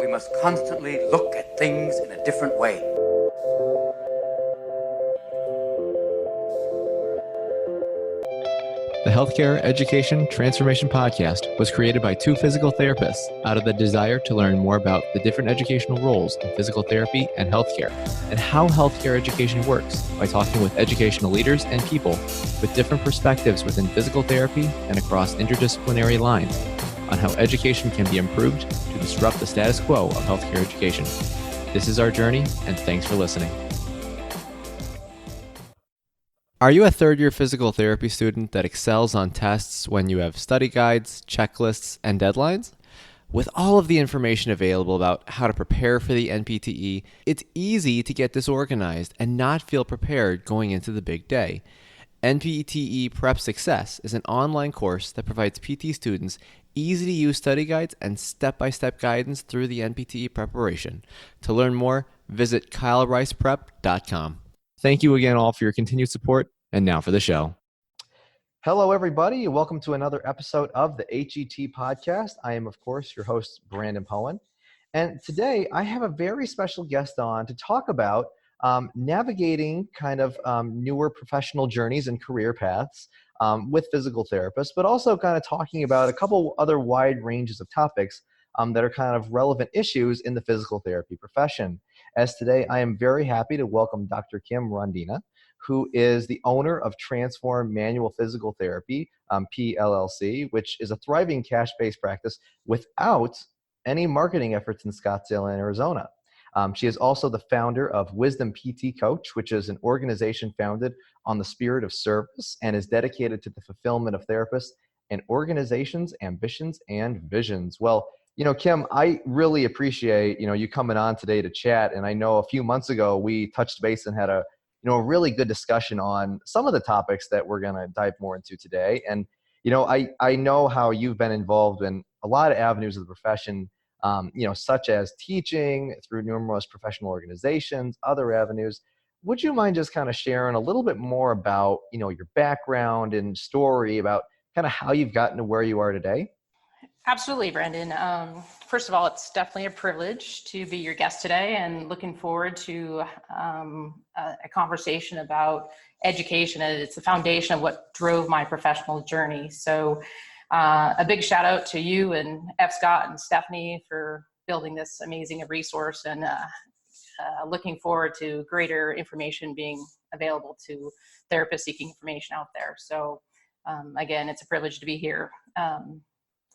We must constantly look at things in a different way. The Healthcare Education Transformation Podcast was created by two physical therapists out of the desire to learn more about the different educational roles in physical therapy and healthcare, and how healthcare education works by talking with educational leaders and people with different perspectives within physical therapy and across interdisciplinary lines on how education can be improved to disrupt the status quo of healthcare education. This is our journey, and thanks for listening. Are you a third-year physical therapy student that excels on tests when you have study guides, checklists, and deadlines? With all of the information available about how to prepare for the NPTE, it's easy to get disorganized and not feel prepared going into the big day. NPTE Prep Success is an online course that provides PT students easy-to-use study guides and step-by-step guidance through the NPTE preparation. To learn more, visit kylericeprep.com. Thank you again all for your continued support, and now for the show. Hello, everybody. Welcome to another episode of the HET Podcast. I am, of course, your host, Brandon Powen. And today I have a very special guest on to talk about navigating kind of newer professional journeys and career paths with physical therapists, but also kind of talking about a couple other wide ranges of topics that are kind of relevant issues in the physical therapy profession. As today, I am very happy to welcome Dr. Kim Rondina, who is the owner of Transform Manual Physical Therapy, PLLC, which is a thriving cash-based practice without any marketing efforts in Scottsdale, Arizona. She is also the founder of Wisdom PT Coach, which is an organization founded on the spirit of service and is dedicated to the fulfillment of therapists and organizations' ambitions and visions. Well, you know, Kim, I really appreciate, you coming on today to chat. And I know a few months ago, we touched base and had a really good discussion on some of the topics that we're going to dive more into today. And, I know how you've been involved in a lot of avenues of the profession, such as teaching through numerous professional organizations, other avenues. Would you mind just kind of sharing a little bit more about, your background and story about kind of how you've gotten to where you are today? Absolutely, Brandon. First of all, it's definitely a privilege to be your guest today, and looking forward to a conversation about education. And it's the foundation of what drove my professional journey. So a big shout out to you and F. Scott and Stephanie for building this amazing resource, and looking forward to greater information being available to therapists seeking information out there. So again, it's a privilege to be here.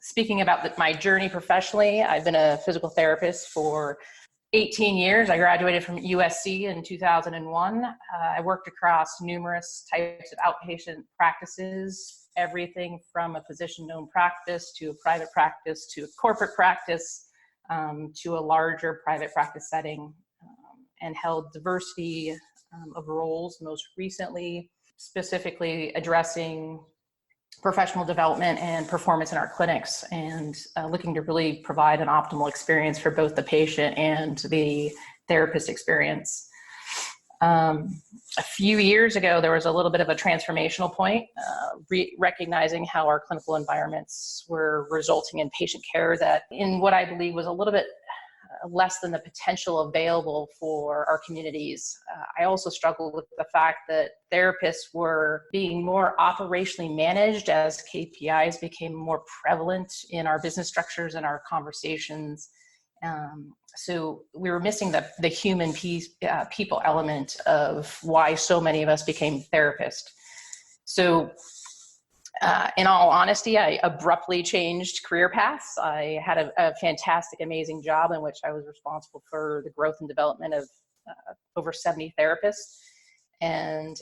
Speaking about my journey professionally, I've been a physical therapist for 18 years. I graduated from USC in 2001. I worked across numerous types of outpatient practices, everything from a physician-owned practice to a private practice to a corporate practice to a larger private practice setting, and held diversity of roles, most recently specifically addressing professional development and performance in our clinics, and looking to really provide an optimal experience for both the patient and the therapist experience. A few years ago, there was a little bit of a transformational point, recognizing how our clinical environments were resulting in patient care that in what I believe was a little bit less than the potential available for our communities. I also struggled with the fact that therapists were being more operationally managed as KPIs became more prevalent in our business structures and our conversations. So we were missing the human people element of why so many of us became therapists. So in all honesty, I abruptly changed career paths. I had a fantastic, amazing job in which I was responsible for the growth and development of over 70 therapists. And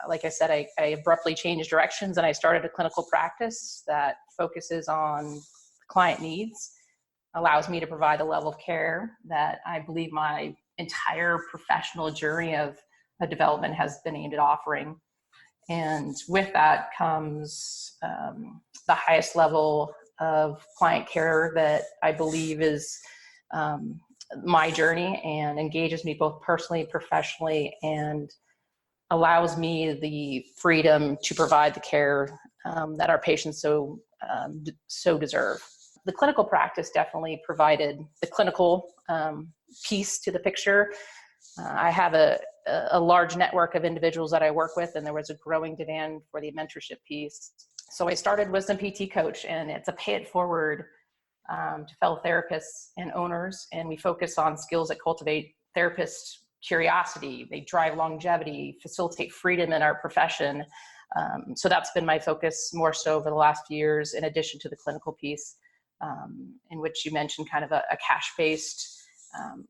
like I said, I abruptly changed directions, and I started a clinical practice that focuses on client needs, allows me to provide a level of care that I believe my entire professional journey of development has been aimed at offering. And with that comes the highest level of client care that I believe is my journey, and engages me both personally, professionally, and allows me the freedom to provide the care that our patients so deserve. The clinical practice definitely provided the clinical piece to the picture. I have a large network of individuals that I work with, and there was a growing demand for the mentorship piece. So I started Wisdom PT Coach, and it's a pay it forward to fellow therapists and owners. And we focus on skills that cultivate therapists' curiosity. They drive longevity, facilitate freedom in our profession. So that's been my focus more so over the last few years, in addition to the clinical piece, in which you mentioned kind of a cash-based.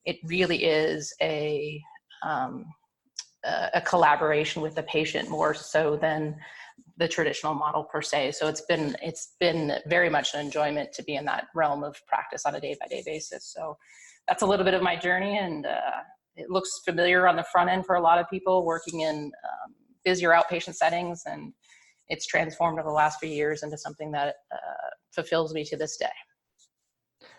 It really is a collaboration with the patient more so than the traditional model per se. So it's been very much an enjoyment to be in that realm of practice on a day-by-day basis. So that's a little bit of my journey, and it looks familiar on the front end for a lot of people working in busier outpatient settings, and it's transformed over the last few years into something that fulfills me to this day.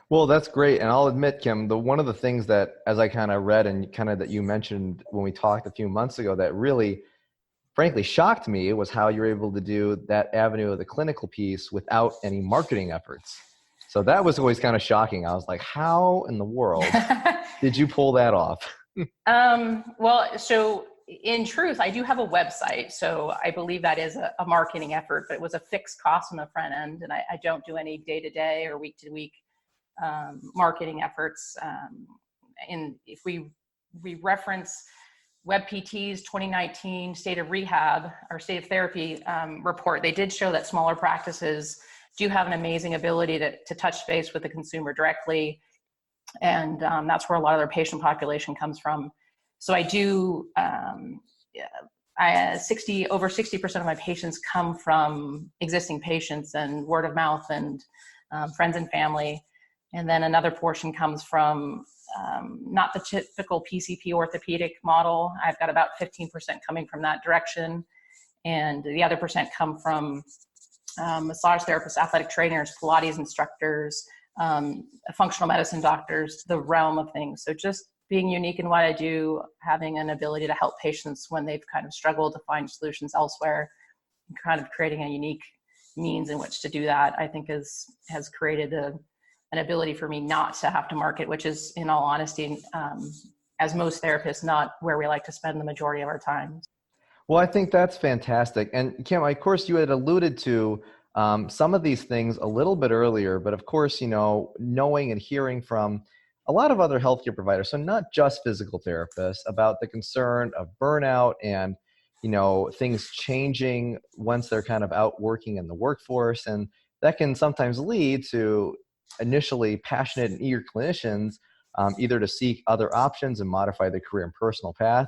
Well, that's great. And I'll admit, Kim, one of the things that, as I kind of read and kind of that you mentioned when we talked a few months ago, that really, frankly, shocked me was how you're able to do that avenue of the clinical piece without any marketing efforts. So that was always kind of shocking. I was like, how in the world did you pull that off? Well, so in truth, I do have a website. So I believe that is a marketing effort, but it was a fixed cost on the front end. And I don't do any day-to-day or week-to-week marketing efforts. And if we reference WebPT's 2019 State of Rehab or State of Therapy report, they did show that smaller practices do have an amazing ability to touch base with the consumer directly. And that's where a lot of their patient population comes from. So I do, over 60% of my patients come from existing patients and word of mouth and friends and family. And then another portion comes from not the typical PCP orthopedic model. I've got about 15% coming from that direction. And the other percent come from massage therapists, athletic trainers, Pilates instructors, functional medicine doctors, the realm of things. So just being unique in what I do, having an ability to help patients when they've kind of struggled to find solutions elsewhere, and kind of creating a unique means in which to do that, I think has created an ability for me not to have to market, which is, in all honesty, as most therapists, not where we like to spend the majority of our time. Well, I think that's fantastic. And Kim, of course, you had alluded to some of these things a little bit earlier, but of course, knowing and hearing from a lot of other healthcare providers, so not just physical therapists, about the concern of burnout and, things changing once they're kind of out working in the workforce. And that can sometimes lead to initially passionate and eager clinicians either to seek other options and modify their career and personal path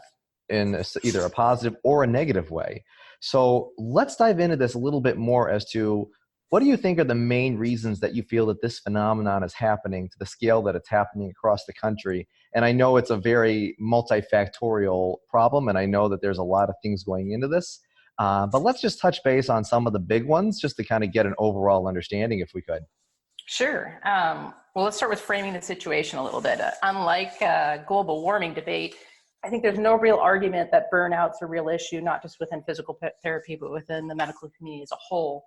in either a positive or a negative way. So let's dive into this a little bit more as to what do you think are the main reasons that you feel that this phenomenon is happening to the scale that it's happening across the country? And I know it's a very multifactorial problem, and I know that there's a lot of things going into this, but let's just touch base on some of the big ones just to kind of get an overall understanding if we could. Sure. Well, let's start with framing the situation a little bit. Unlike global warming debate, I think there's no real argument that burnout's a real issue, not just within physical therapy, but within the medical community as a whole.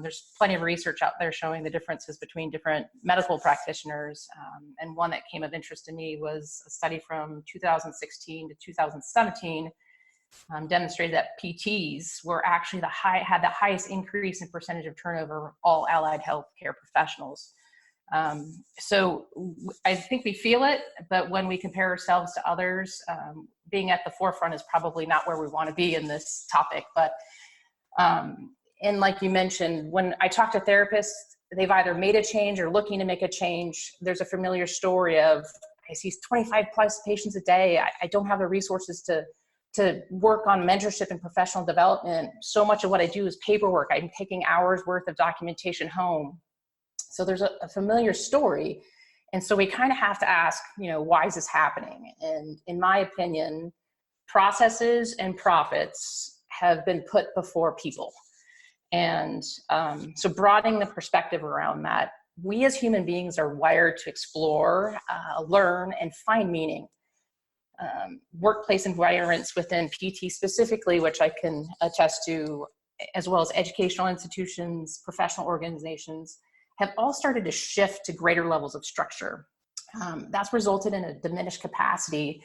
There's plenty of research out there showing the differences between different medical practitioners. And one that came of interest to me was a study from 2016 to 2017 demonstrated that PTs were actually had the highest increase in percentage of turnover of all allied healthcare professionals. So I think we feel it, but when we compare ourselves to others, being at the forefront is probably not where we want to be in this topic. But, and like you mentioned, when I talk to therapists, they've either made a change or looking to make a change. There's a familiar story of, I see 25 plus patients a day. I don't have the resources to work on mentorship and professional development. So much of what I do is paperwork. I'm taking hours worth of documentation home. So there's a familiar story. And so we kind of have to ask, why is this happening? And in my opinion, processes and profits have been put before people. And so broadening the perspective around that, we as human beings are wired to explore, learn, and find meaning. Workplace environments within PT specifically, which I can attest to, as well as educational institutions, professional organizations, have all started to shift to greater levels of structure. That's resulted in a diminished capacity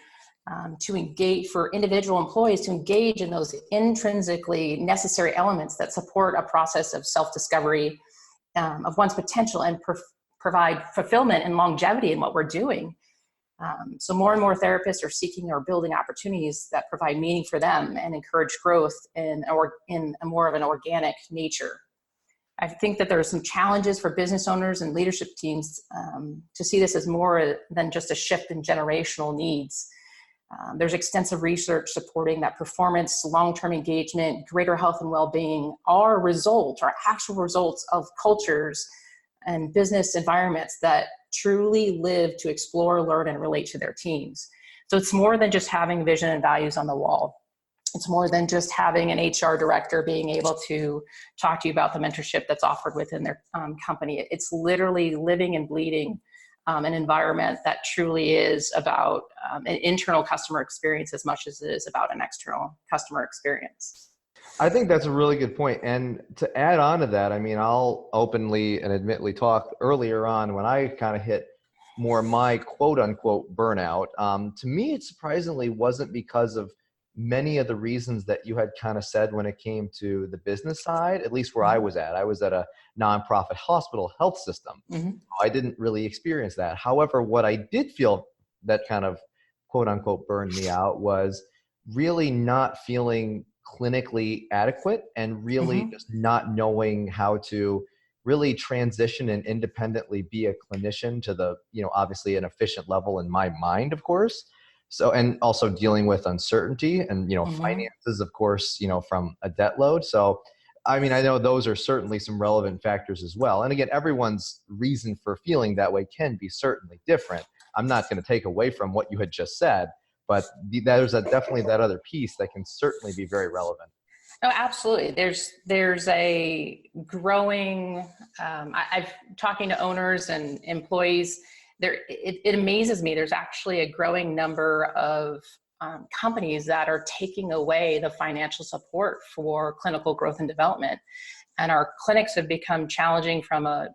to engage for individual employees to engage in those intrinsically necessary elements that support a process of self-discovery of one's potential and provide fulfillment and longevity in what we're doing. So more and more therapists are seeking or building opportunities that provide meaning for them and encourage growth in a more of an organic nature. I think that there are some challenges for business owners and leadership teams to see this as more than just a shift in generational needs. There's extensive research supporting that performance, long-term engagement, greater health and well-being are actual results of cultures and business environments that truly live to explore, learn, and relate to their teams. So it's more than just having vision and values on the wall. It's more than just having an HR director being able to talk to you about the mentorship that's offered within their company. It's literally living and bleeding an environment that truly is about an internal customer experience as much as it is about an external customer experience. I think that's a really good point. And to add on to that, I mean, I'll openly and admittedly talk earlier on when I kind of hit more my quote unquote burnout. To me, it surprisingly wasn't because of many of the reasons that you had kind of said when it came to the business side, at least where I was at. I was at a nonprofit hospital health system. Mm-hmm. I didn't really experience that. However, what I did feel that kind of quote unquote burned me out was really not feeling clinically adequate and really just not knowing how to really transition and independently be a clinician to the, obviously an efficient level in my mind, of course. So, and also dealing with uncertainty and, finances, of course, from a debt load. So, I mean, I know those are certainly some relevant factors as well. And again, everyone's reason for feeling that way can be certainly different. I'm not going to take away from what you had just said, but there's definitely that other piece that can certainly be very relevant. Oh, absolutely. There's a growing, I've talking to owners and employees there. It amazes me. There's actually a growing number of companies that are taking away the financial support for clinical growth and development. And our clinics have become challenging from a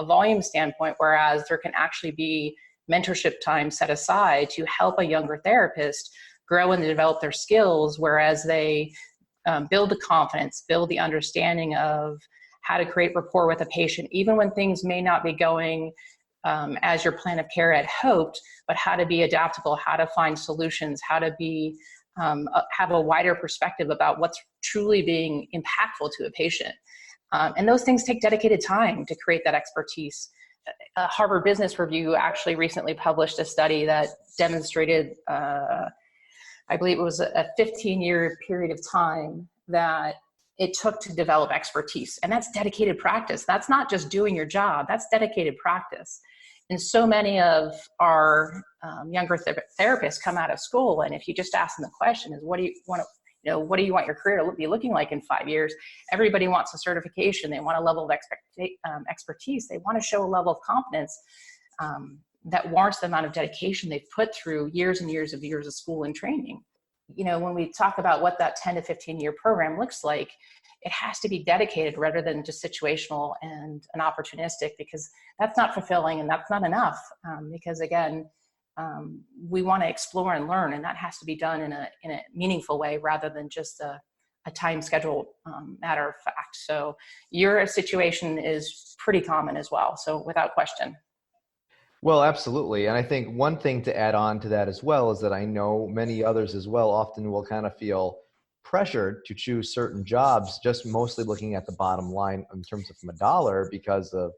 volume standpoint, whereas there can actually be mentorship time set aside to help a younger therapist grow and develop their skills, whereas they build the confidence, build the understanding of how to create rapport with a patient, even when things may not be going as your plan of care had hoped, but how to be adaptable, how to find solutions, how to be have a wider perspective about what's truly being impactful to a patient. And those things take dedicated time to create that expertise. Harvard Business Review actually recently published a study that demonstrated, I believe it was a 15-year period of time that it took to develop expertise. And that's dedicated practice. That's not just doing your job, that's dedicated practice. And so many of our younger therapists come out of school, and if you just ask them the question is, what do you want your career to be looking like in 5 years? Everybody wants a certification. They want a level of expertise. They want to show a level of competence that warrants the amount of dedication they've put through years and years of school and training. When we talk about what that 10 to 15-year program looks like, it has to be dedicated rather than just situational and opportunistic, because that's not fulfilling and that's not enough. Because again, we want to explore and learn, and that has to be done in a meaningful way rather than just a time schedule matter of fact. So your situation is pretty common as well. So without question. Well, absolutely. And I think one thing to add on to that as well is that I know many others as well often will kind of feel pressured to choose certain jobs, just mostly looking at the bottom line in terms of from a dollar because of,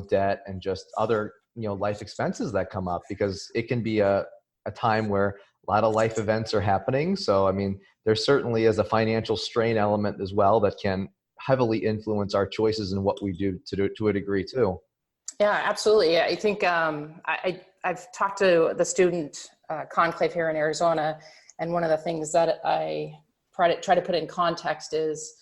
debt and just other, life expenses that come up, because it can be a time where a lot of life events are happening. So, I mean, there certainly is a financial strain element as well that can heavily influence our choices and what we do to a degree too. Yeah, absolutely. I think I've talked to the student conclave here in Arizona, and one of the things that I try to put in context is,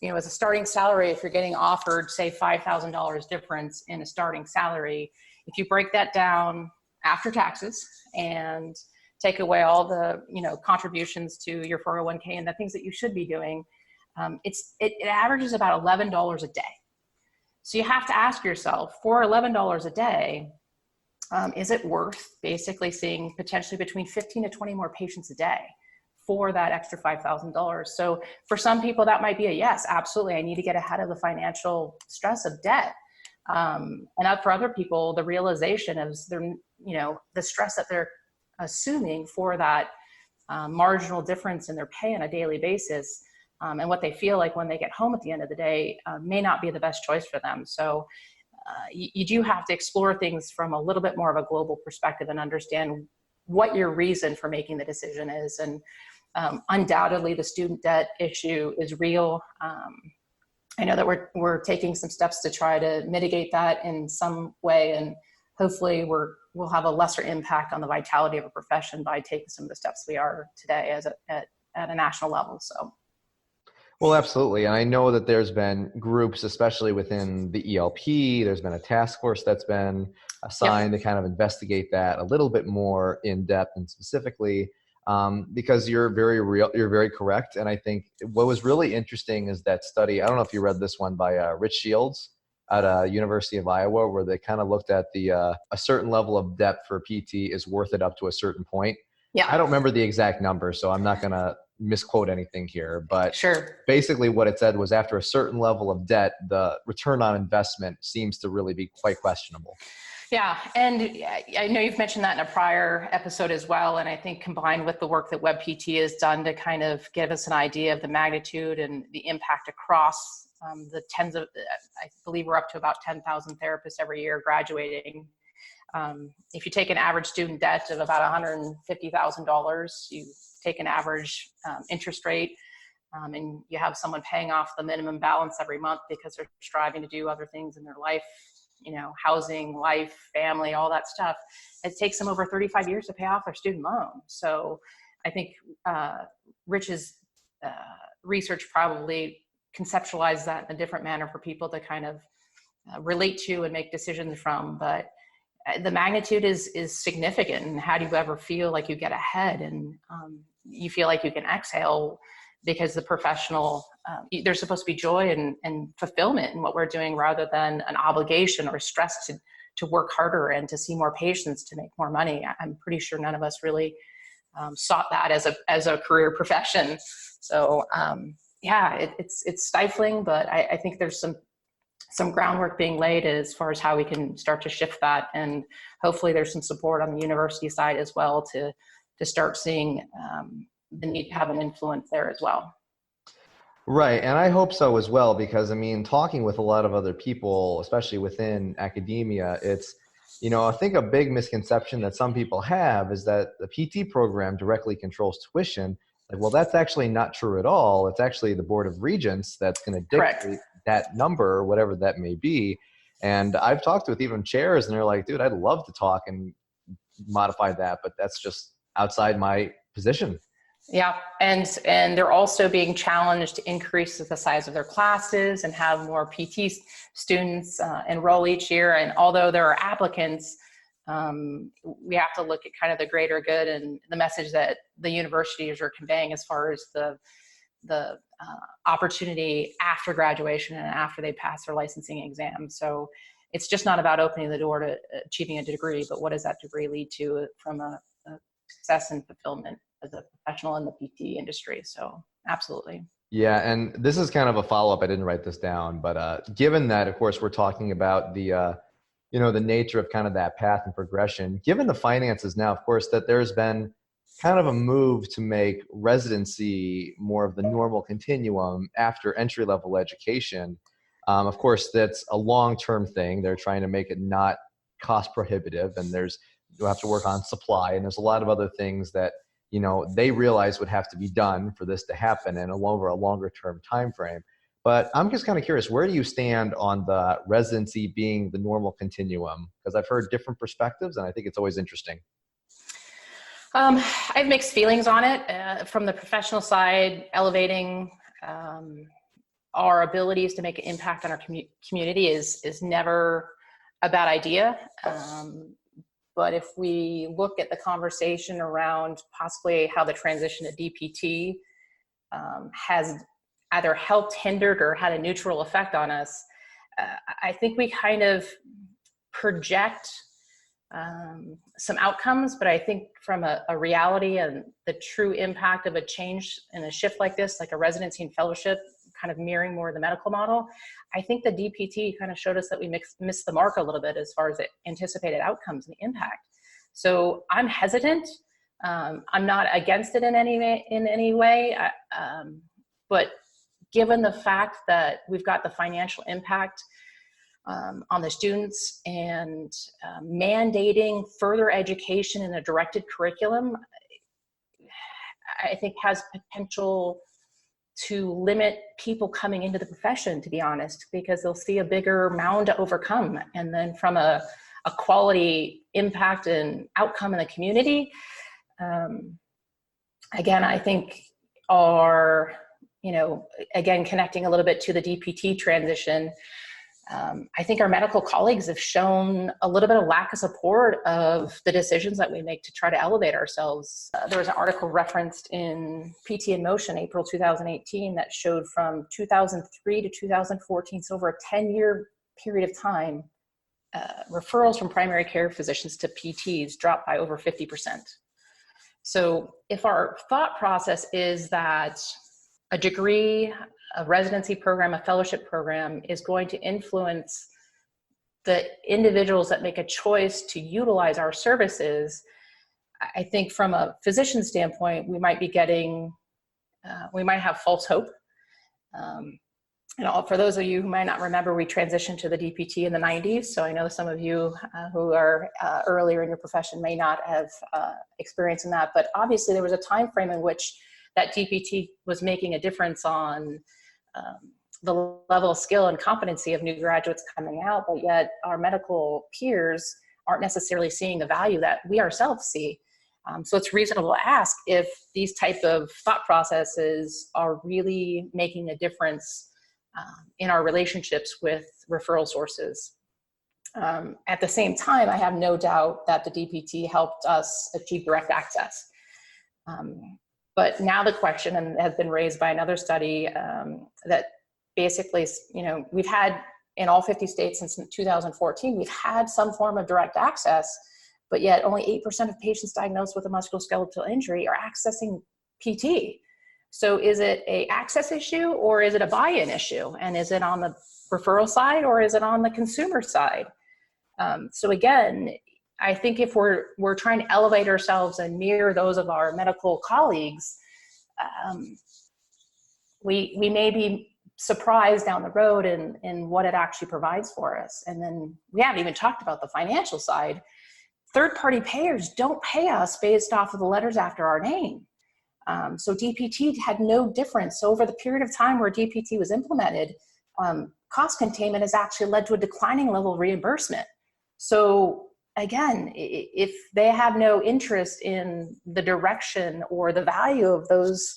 as a starting salary, if you're getting offered, say, $5,000 difference in a starting salary, if you break that down after taxes and take away all the, contributions to your 401k and the things that you should be doing, it averages about $11 a day. So you have to ask yourself, for $11 a day, is it worth basically seeing potentially between 15 to 20 more patients a day for that extra $5,000? So for some people, that might be a yes, absolutely. I need to get ahead of the financial stress of debt. And for other people, the realization of the stress that they're assuming for that marginal difference in their pay on a daily basis, and what they feel like when they get home at the end of the day may not be the best choice for them. So you do have to explore things from a little bit more of a global perspective and understand what your reason for making the decision is. And undoubtedly, the student debt issue is real. I know that we're taking some steps to try to mitigate that in some way, and hopefully we'll have a lesser impact on the vitality of a profession by taking some of the steps we are today at a national level. So. Well, absolutely. And I know that there's been groups, especially within the ELP, there's been a task force that's been assigned to kind of investigate that a little bit more in depth and specifically, because you're very correct. And I think what was really interesting is that study, I don't know if you read this one by Rich Shields at University of Iowa, where they kind of looked at a certain level of depth for PT is worth it up to a certain point. Yeah. I don't remember the exact number, so I'm not going to misquote anything here, but sure. Basically what it said was after a certain level of debt, the return on investment seems to really be quite questionable. Yeah, and I know you've mentioned that in a prior episode as well, and I think combined with the work that WebPT has done to kind of give us an idea of the magnitude and the impact across the tens of, I believe we're up to about 10,000 therapists every year graduating. If you take an average student debt of about $150,000, you take an average interest rate, and you have someone paying off the minimum balance every month because they're striving to do other things in their life, housing, life, family, all that stuff. It takes them over 35 years to pay off their student loan. So I think Rich's research probably conceptualized that in a different manner for people to kind of relate to and make decisions from. But the magnitude is significant. And how do you ever feel like you get ahead and you feel like you can exhale, because the professional, there's supposed to be joy and fulfillment in what we're doing rather than an obligation or stress to work harder and to see more patients to make more money. I'm pretty sure none of us really sought that as a career profession. So it's stifling, but I think there's some groundwork being laid as far as how we can start to shift that. And hopefully there's some support on the university side as well to start seeing the need to have an influence there as well. Right. And I hope so as well, because talking with a lot of other people, especially within academia, it's, I think a big misconception that some people have is that the PT program directly controls tuition. Like, well, that's actually not true at all. It's actually the Board of Regents that's going to dictate Correct. That number, whatever that may be. And I've talked with even chairs and they're like, dude, I'd love to talk and modify that, but that's just outside my position. Yeah, and they're also being challenged to increase the size of their classes and have more PT students enroll each year. And although there are applicants, we have to look at kind of the greater good and the message that the universities are conveying as far as the opportunity after graduation and after they pass their licensing exam. So it's just not about opening the door to achieving a degree, but what does that degree lead to from a success and fulfillment as a professional in the PT industry. So absolutely. Yeah. And this is kind of a follow-up. I didn't write this down, but given that, of course, we're talking about the nature of kind of that path and progression, given the finances now, of course, that there's been kind of a move to make residency more of the normal continuum after entry-level education. Of course, that's a long-term thing. They're trying to make it not cost prohibitive, and you'll have to work on supply, and there's a lot of other things that they realize would have to be done for this to happen and over a longer term time frame. But I'm just kind of curious, where do you stand on the residency being the normal continuum? Because I've heard different perspectives and I think it's always interesting. I have mixed feelings on it. From the professional side, elevating our abilities to make an impact on our community is never a bad idea. But if we look at the conversation around possibly how the transition to DPT has either helped, hindered, or had a neutral effect on us, I think we kind of project some outcomes, but I think from a reality and the true impact of a change and a shift like this, like a residency and fellowship, kind of mirroring more the medical model, I think the DPT kind of showed us that we missed the mark a little bit as far as the anticipated outcomes and the impact. So I'm hesitant. I'm not against it in any way, but given the fact that we've got the financial impact on the students and mandating further education in a directed curriculum, I think has potential to limit people coming into the profession, to be honest, because they'll see a bigger mound to overcome. And then from a quality impact and outcome in the community, again, I think again, connecting a little bit to the DPT transition, I think our medical colleagues have shown a little bit of lack of support of the decisions that we make to try to elevate ourselves. There was an article referenced in PT in Motion, April 2018, that showed from 2003 to 2014, so over a 10-year period of time, referrals from primary care physicians to PTs dropped by over 50%. So if our thought process is that a degree, a residency program, a fellowship program is going to influence the individuals that make a choice to utilize our services, I think from a physician standpoint, we might be getting, we might have false hope. For those of you who might not remember, we transitioned to the DPT in the 90s. So I know some of you who are earlier in your profession may not have experience in that, but obviously there was a time frame in which that DPT was making a difference on the level of skill and competency of new graduates coming out, but yet our medical peers aren't necessarily seeing the value that we ourselves see. So it's reasonable to ask if these type of thought processes are really making a difference in our relationships with referral sources. At the same time, I have no doubt that the DPT helped us achieve direct access. But now the question, and has been raised by another study, that basically, we've had in all 50 states since 2014, we've had some form of direct access, but yet only 8% of patients diagnosed with a musculoskeletal injury are accessing PT. So is it an access issue or is it a buy-in issue? And is it on the referral side or is it on the consumer side? So again, I think if we're trying to elevate ourselves and mirror those of our medical colleagues, we may be surprised down the road in what it actually provides for us. And then we haven't even talked about the financial side. Third-party payers don't pay us based off of the letters after our name. So DPT had no difference. So over the period of time where DPT was implemented, cost containment has actually led to a declining level of reimbursement. So again, if they have no interest in the direction or the value of those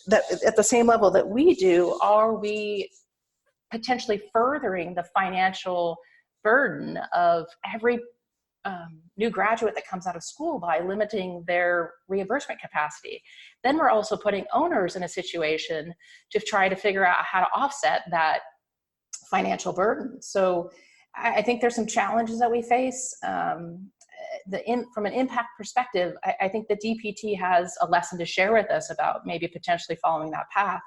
that at the same level that we do, are we potentially furthering the financial burden of every new graduate that comes out of school by limiting their reimbursement capacity? Then we're also putting owners in a situation to try to figure out how to offset that financial burden. So I think there's some challenges that we face. From an impact perspective, I think the DPT has a lesson to share with us about maybe potentially following that path.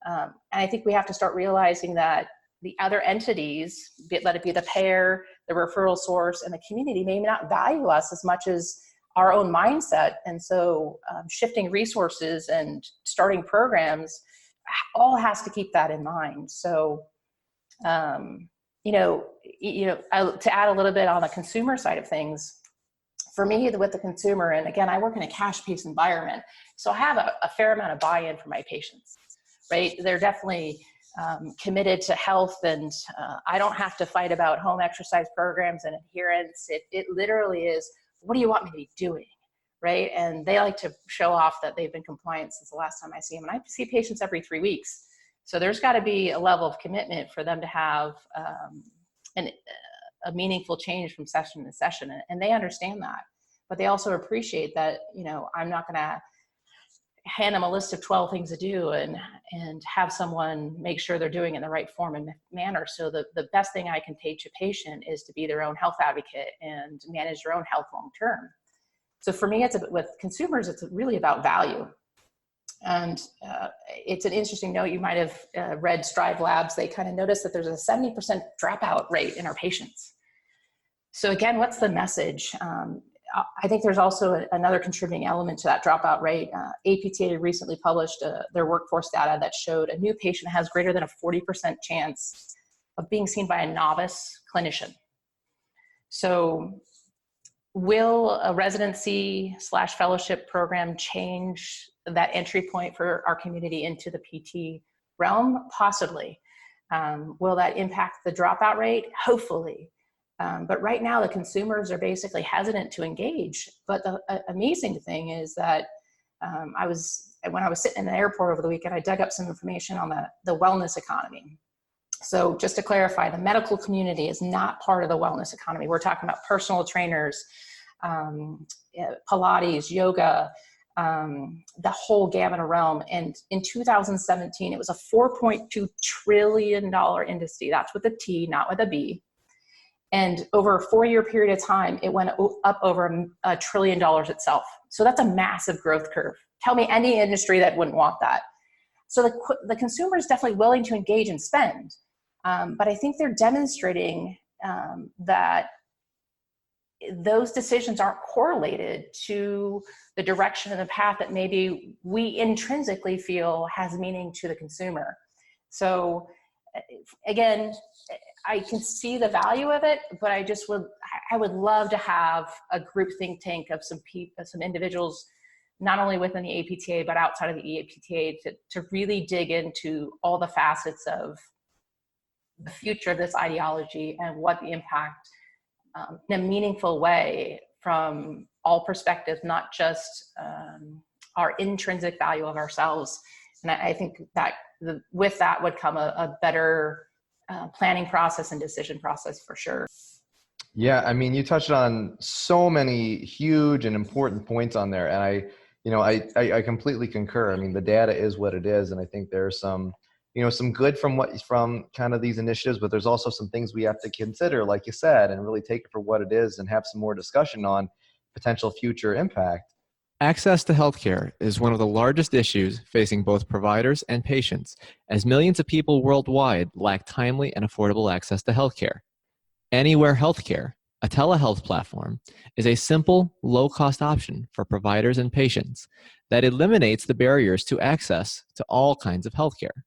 And I think we have to start realizing that the other entities, let it be the payer, the referral source, and the community, may not value us as much as our own mindset. And so shifting resources and starting programs all has to keep that in mind. So, to add a little bit on the consumer side of things, for me, with the consumer, and again, I work in a cash-paced environment, so I have a fair amount of buy-in from my patients, right? They're definitely committed to health, and I don't have to fight about home exercise programs and adherence. It literally is, what do you want me to be doing, right? And they like to show off that they've been compliant since the last time I see them. And I see patients every 3 weeks. So there's got to be a level of commitment for them to have a meaningful change from session to session. And they understand that. But they also appreciate that, I'm not going to hand them a list of 12 things to do and have someone make sure they're doing it in the right form and manner. So the best thing I can teach a patient is to be their own health advocate and manage their own health long term. So for me, with consumers, it's really about value. And it's an interesting note. You might have read Strive Labs. They kind of noticed that there's a 70% dropout rate in our patients. So again, what's the message? I think there's also another contributing element to that dropout rate. APTA recently published their workforce data that showed a new patient has greater than a 40% chance of being seen by a novice clinician. So will a residency/fellowship program change that entry point for our community into the PT realm? Possibly. Will that impact the dropout rate? Hopefully. But right now, the consumers are basically hesitant to engage. But the amazing thing is that when I was sitting in the airport over the weekend, I dug up some information on the wellness economy. So just to clarify, the medical community is not part of the wellness economy. We're talking about personal trainers, Pilates, yoga, the whole gamut of realm. And in 2017, it was a $4.2 trillion industry. That's with a T, not with a B. And over a 4-year period of time, it went up over $1 trillion itself. So that's a massive growth curve. Tell me any industry that wouldn't want that. So the consumer is definitely willing to engage and spend. But I think they're demonstrating that those decisions aren't correlated to the direction and the path that maybe we intrinsically feel has meaning to the consumer. So again, I can see the value of it, but I would love to have a group think tank of some individuals, not only within the APTA, but outside of the APTA to really dig into all the facets of the future of this ideology and what the impact in a meaningful way from all perspectives, not just our intrinsic value of ourselves. And I think that with that would come a better planning process and decision process for sure. Yeah, I mean, you touched on so many huge and important points on there, and I completely concur. I mean, the data is what it is, and I think there's some good from kind of these initiatives, but there's also some things we have to consider, like you said, and really take it for what it is and have some more discussion on potential future impact. Access to healthcare is one of the largest issues facing both providers and patients, as millions of people worldwide lack timely and affordable access to healthcare. Anywhere Healthcare, a telehealth platform, is a simple, low-cost option for providers and patients that eliminates the barriers to access to all kinds of healthcare.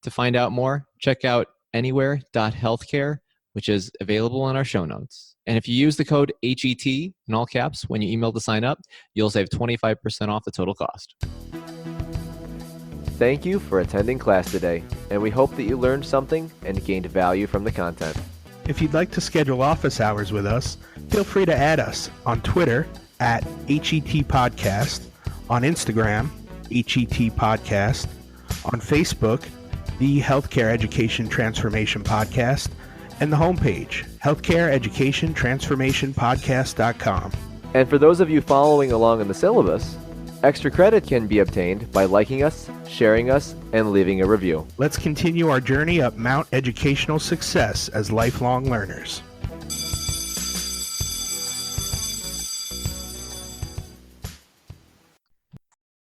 To find out more, check out anywhere.healthcare, which is available in our show notes. And if you use the code HET in all caps when you email to sign up, you'll save 25% off the total cost. Thank you for attending class today, and we hope that you learned something and gained value from the content. If you'd like to schedule office hours with us, feel free to add us on Twitter at HET Podcast, on Instagram, HET Podcast, on Facebook, the Healthcare Education Transformation Podcast, and the homepage, healthcareeducationtransformationpodcast.com. And for those of you following along in the syllabus, extra credit can be obtained by liking us, sharing us, and leaving a review. Let's continue our journey up Mount Educational Success as lifelong learners.